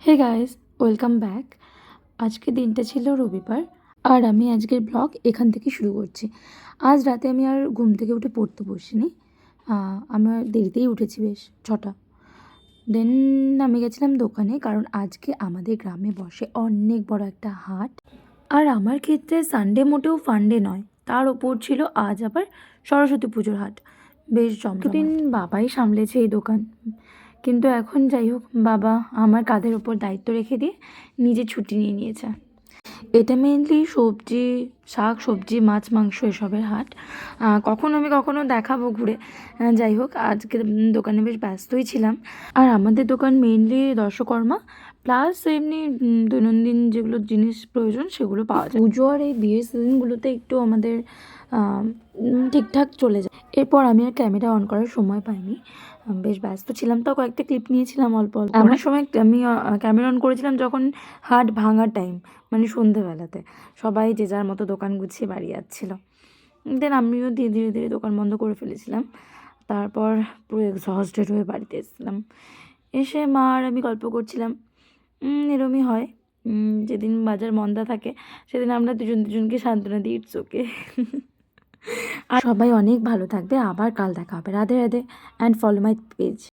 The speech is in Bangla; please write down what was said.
Hey guys, welcome back. আজকে দিনটা ছিল রবিবার আর আমি আজকের ব্লগ এখান থেকে শুরু করছি। আজ রাতে আমি আর ঘুম থেকে উঠে পড়তে বসিনি। আমার দেরিতেই উঠেছি, বেশ 6টা। দেন আমি গেছিলাম দোকানে, কারণ আজকে আমাদের গ্রামে বসে অনেক বড় একটা হাট। আর আমার ক্ষেত্রে সানডে মোটেও ফান্ডে নয়, তার ওপর ছিল আজ আবার সরস্বতী পুজোর হাট। বেশ যতদিন বাবাই সামলেছে এই দোকান, কিন্তু এখন যাই হোক, বাবা আমার কাঁধের ওপর দায়িত্ব রেখে দিয়ে নিজে ছুটি নিয়ে নিয়েছে। এটা মেনলি সবজি, শাক সবজি, মাছ মাংস এসবের হাট। কখনো দেখাবো ঘুরে। যাই হোক, আজকে দোকানে বেশ ব্যস্তই ছিলাম। আর আমাদের দোকান মেনলি দর্শকর্মা প্লাস এমনি দৈনন্দিন যেগুলো জিনিস প্রয়োজন সেগুলো পাওয়া যায়। পুজো আর এই বিয়ের সিজনগুলোতে একটু আমাদের ঠিকঠাক চলে যায়। এরপর আমি আর ক্যামেরা অন করার সময় পাইনি, বেশ ব্যস্ত ছিলাম, তো কয়েকটা ক্লিপ নিয়েছিলাম অল্প অল্প। এমন সময় আমি ক্যামেরা অন করেছিলাম যখন হাট ভাঙার টাইম, মানে সন্ধেবেলাতে সবাই যে যার মতো দোকান গুছিয়ে বাড়ি যাচ্ছিল। দেন আমিও ধীরে ধীরে দোকান বন্ধ করে ফেলেছিলাম। তারপর পুরো এক্সহস্টেড হয়ে বাড়িতে এসেছিলাম। এসে মা আর আমি গল্প করছিলাম। এরমই হয়, যেদিন বাজার মন্দা থাকে সেদিন আমরা দুজনকে সান্ত্বনা দিই, ইটস ওকে। আর সবাই অনেক ভালো থাকবে। আবার কাল দেখা হবে। Radhe Radhe and follow my page.